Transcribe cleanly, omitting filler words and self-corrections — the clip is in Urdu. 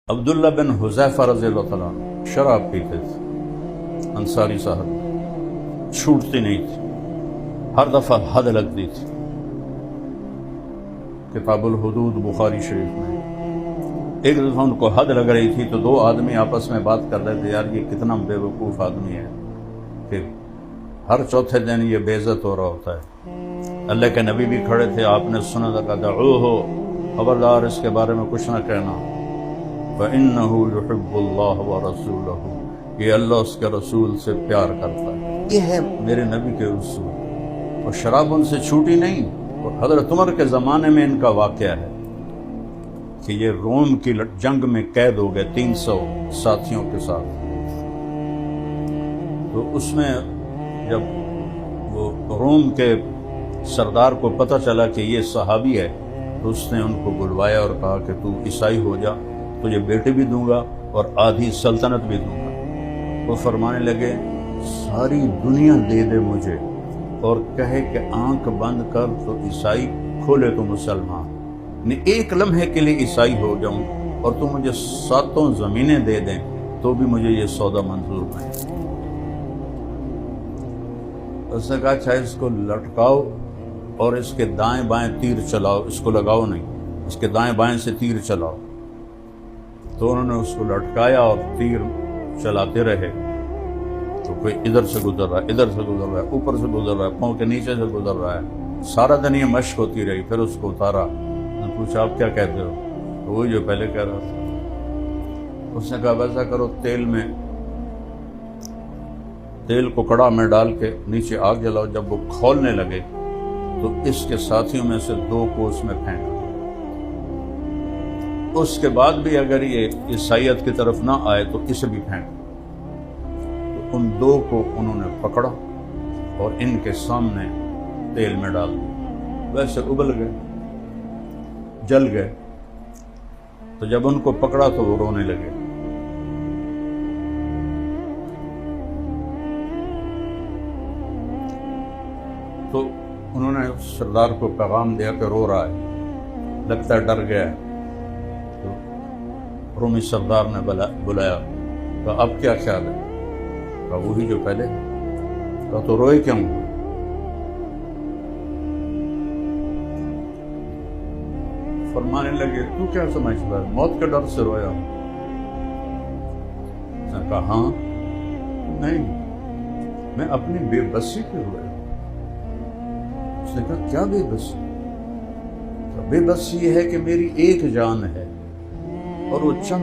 عبداللہ بن حذیفہ رضی اللہ تعالیٰ عنہ شراب پیتے تھے، انصاری صاحب، چھوٹتی نہیں تھی، ہر دفعہ حد لگتی تھی۔ کتاب الحدود بخاری شریف میں ایک دفعہ ان کو حد لگ رہی تھی تو دو آدمی آپس میں بات کر رہے تھے، یار یہ کتنا بے وقوف آدمی ہے کہ ہر چوتھے دن یہ بے عزت ہو رہا ہوتا ہے۔ اللہ کے نبی بھی کھڑے تھے، آپ نے سنا تھا، کہا دعوہ، خبردار اس کے بارے میں کچھ نہ کہنا، فَإِنَّهُ يُحِبُّ اللَّهَ وَرَسُولَهُ، یہ اللہ اس کے رسول سے پیار کرتا ہے۔ یہ ہے میرے نبی کے اصول، اور شراب ان سے چھوٹی نہیں۔ اور حضرت عمر کے زمانے میں ان کا واقعہ ہے کہ یہ روم کی جنگ میں قید ہو گئے 300 ساتھیوں کے ساتھ۔ تو اس میں جب وہ روم کے سردار کو پتہ چلا کہ یہ صحابی ہے تو اس نے ان کو بلوایا اور کہا کہ تو عیسائی ہو جا، تجھے بیٹے بھی دوں گا اور آدھی سلطنت بھی دوں گا۔ وہ فرمانے لگے ساری دنیا دے دے مجھے اور کہے کہ آنکھ بند کر تو عیسائی، کھولے تو مسلمان، ایک لمحے کے لیے عیسائی ہو جاؤں اور تو مجھے 7 زمینیں دے دیں تو بھی مجھے یہ سودا منظور نہیں۔ اس نے کہا اچھا اس کو لٹکاؤ اور اس کے دائیں بائیں تیر چلاؤ، اس کو لگاؤ نہیں، اس کے دائیں بائیں سے تیر چلاؤ۔ تو انہوں نے اس کو لٹکایا اور تیر چلاتے رہے، تو کوئی ادھر سے گزر رہا ہے، ادھر سے گزر رہا ہے، اوپر سے گزر رہا ہے، پاؤں کے نیچے سے گزر رہا ہے۔ سارا دن یہ مشق ہوتی رہی، پھر اس کو اتارا، میں نے پوچھا آپ کیا کہتے ہو؟ تو وہی جو پہلے کہہ رہا تھا۔ اس نے کہا ویسا کرو، تیل کو کڑا میں ڈال کے نیچے آگ جلاؤ، جب وہ کھولنے لگے تو اس کے ساتھیوں میں سے 2 کو اس میں پھینکا۔ اس کے بعد بھی اگر یہ عیسائیت کی طرف نہ آئے تو اسے بھی پھینکا۔ تو ان 2 کو انہوں نے پکڑا اور ان کے سامنے تیل میں ڈال دیا، ویسے ابل گئے، جل گئے۔ تو جب ان کو پکڑا تو وہ رونے لگے۔ تو انہوں نے سردار کو پیغام دیا کہ رو رہا ہے، لگتا ہے ڈر گیا ہے۔ تو رومی سردار نے بلایا، کہا اب کیا خیال ہے؟ کہا وہی جو پہلے۔ کہا تو روئے کیوں؟ فرمانے لگے تو کیا سمجھتا ہے، موت کے ڈر سے رویا؟ اس نے کہا ہاں، نہیں، میں اپنی بے بسی پہ رویا۔ اس نے کہا کیا بے بسی؟ بے بسی یہ ہے کہ میری ایک جان ہے اور وہ چند